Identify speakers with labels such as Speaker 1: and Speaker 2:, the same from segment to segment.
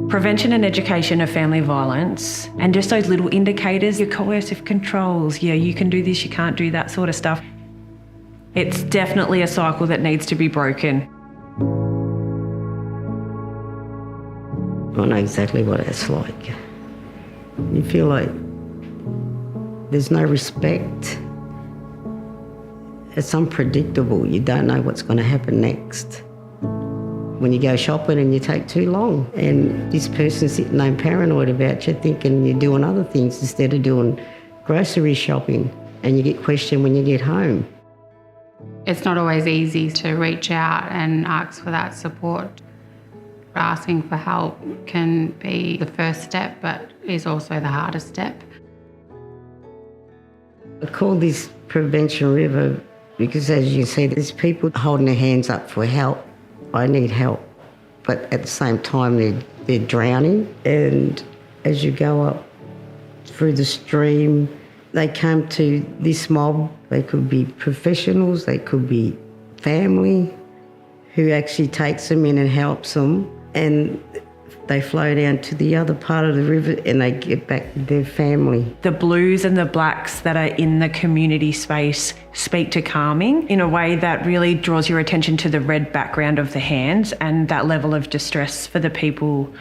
Speaker 1: Prevention and education of family violence, and just those little indicators, your coercive controls, yeah, you can do this, you can't do that sort of stuff. It's definitely a cycle that needs to be broken.
Speaker 2: I know exactly what it's like. You feel like there's no respect. It's unpredictable. You don't know what's going to happen next. When you go shopping and you take too long, and this person's sitting there paranoid about you, thinking you're doing other things instead of doing grocery shopping, and you get questioned when you get home.
Speaker 3: It's not always easy to reach out and ask for that support. Asking for help can be the first step, but is also the hardest step.
Speaker 2: I call this Prevention River because, as you see, there's people holding their hands up for help. I need help, but at the same time they're drowning, and as you go up through the stream, they come to this mob. They could be professionals, they could be family who actually takes them in and helps them, and they flow down to the other part of the river and they get back to their family.
Speaker 1: The blues and the blacks that are in the community space speak to calming in a way that really draws your attention to the red background of the hands and that level of distress for the people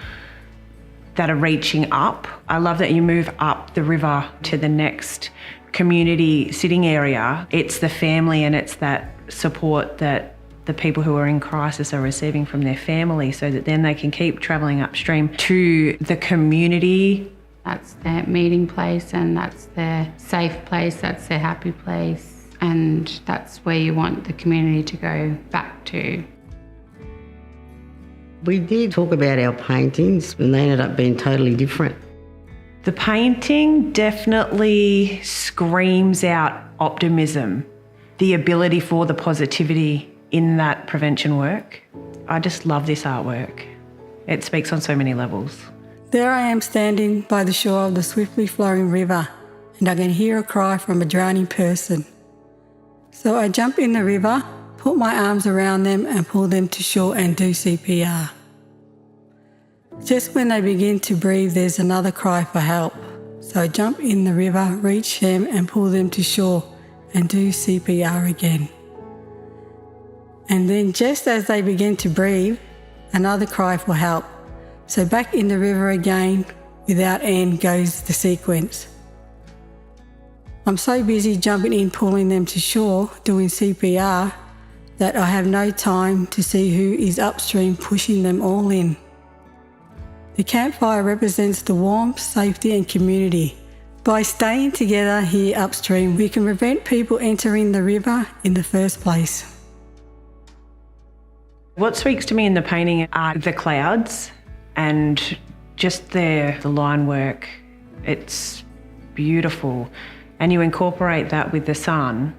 Speaker 1: that are reaching up. I love that you move up the river to the next community sitting area. It's the family and it's that support that the people who are in crisis are receiving from their family, so that then they can keep travelling upstream to the community.
Speaker 3: That's their meeting place, and that's their safe place, that's their happy place, and that's where you want the community to go back to.
Speaker 2: We did talk about our paintings, and they ended up being totally different.
Speaker 1: The painting definitely screams out optimism, the ability for the positivity in that prevention work. I just love this artwork. It speaks on so many levels.
Speaker 4: There I am standing by the shore of the swiftly flowing river, and I can hear a cry from a drowning person. So I jump in the river, put my arms around them and pull them to shore and do CPR. Just when they begin to breathe, there's another cry for help. So I jump in the river, reach them and pull them to shore and do CPR again. And then just as they begin to breathe, another cry for help. So back in the river again, without end goes the sequence. I'm so busy jumping in, pulling them to shore, doing CPR, that I have no time to see who is upstream pushing them all in. The campfire represents the warmth, safety and community. By staying together here upstream, we can prevent people entering the river in the first place.
Speaker 1: What speaks to me in the painting are the clouds and just the line work. It's beautiful. And you incorporate that with the sun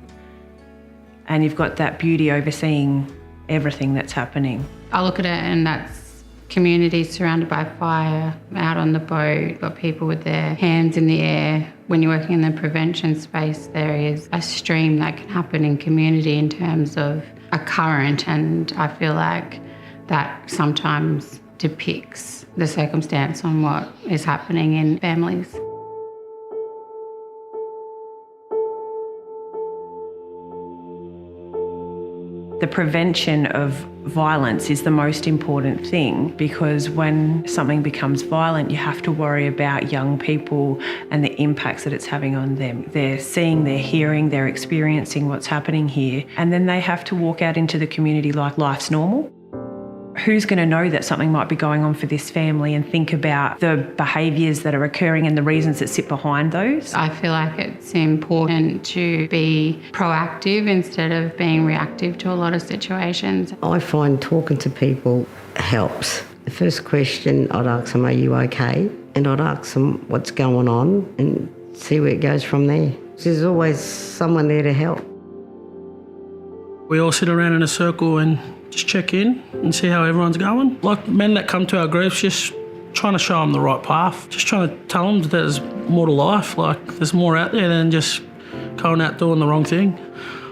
Speaker 1: and you've got that beauty overseeing everything that's happening.
Speaker 3: I look at it and that's communities surrounded by fire, out on the boat, got people with their hands in the air. When you're working in the prevention space, there is a stream that can happen in community in terms of a current, and I feel like that sometimes depicts the circumstance on what is happening in families.
Speaker 1: The prevention of violence is the most important thing, because when something becomes violent, you have to worry about young people and the impacts that it's having on them. They're seeing, they're hearing, they're experiencing what's happening here, and then they have to walk out into the community like life's normal. Who's going to know that something might be going on for this family and think about the behaviours that are occurring and the reasons that sit behind those?
Speaker 3: I feel like it's important to be proactive instead of being reactive to a lot of situations.
Speaker 2: I find talking to people helps. The first question I'd ask them, are you okay? And I'd ask them what's going on and see where it goes from there. There's always someone there to help.
Speaker 5: We all sit around in a circle and just check in and see how everyone's going. Like men that come to our groups, just trying to show them the right path, just trying to tell them that there's more to life, like there's more out there than just going out doing the wrong thing.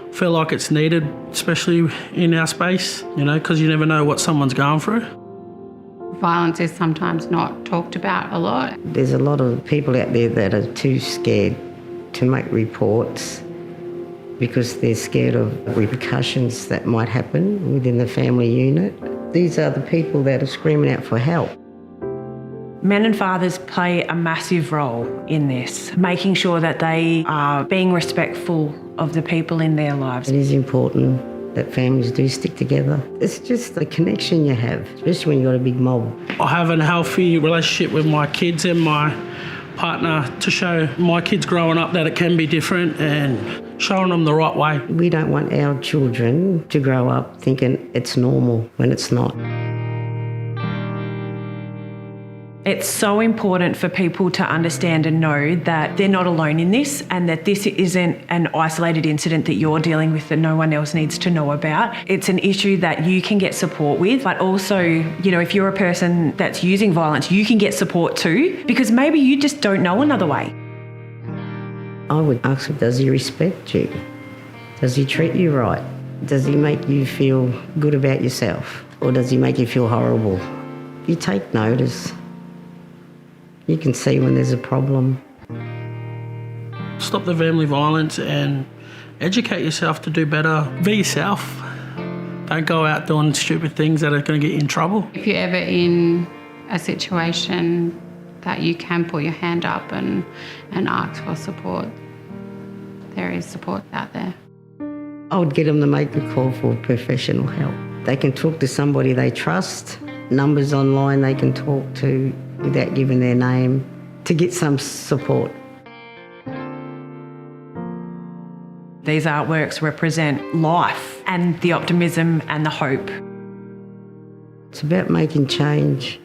Speaker 5: I feel like it's needed, especially in our space, you know, because you never know what someone's going through.
Speaker 3: Violence is sometimes not talked about a lot.
Speaker 2: There's a lot of people out there that are too scared to make reports because they're scared of repercussions that might happen within the family unit. These are the people that are screaming out for help.
Speaker 1: Men and fathers play a massive role in this, making sure that they are being respectful of the people in their lives.
Speaker 2: It is important that families do stick together. It's just the connection you have, especially when you've got a big mob.
Speaker 5: I have a healthy relationship with my kids and my partner to show my kids growing up that it can be different and showing them the right way.
Speaker 2: We don't want our children to grow up thinking it's normal when it's not.
Speaker 1: It's so important for people to understand and know that they're not alone in this and that this isn't an isolated incident that you're dealing with that no one else needs to know about. It's an issue that you can get support with, but also, you know, if you're a person that's using violence, you can get support too, because maybe you just don't know another way.
Speaker 2: I would ask him, does he respect you? Does he treat you right? Does he make you feel good about yourself? Or does he make you feel horrible? You take notice. You can see when there's a problem.
Speaker 5: Stop the family violence and educate yourself to do better. Be yourself. Don't go out doing stupid things that are going to get you in trouble.
Speaker 3: If you're ever in a situation that you can put your hand up and ask for support, there is support out there.
Speaker 2: I would get them to make a call for professional help. They can talk to somebody they trust. Numbers online they can talk to without giving their name to get some support.
Speaker 1: These artworks represent life and the optimism and the hope.
Speaker 2: It's about making change.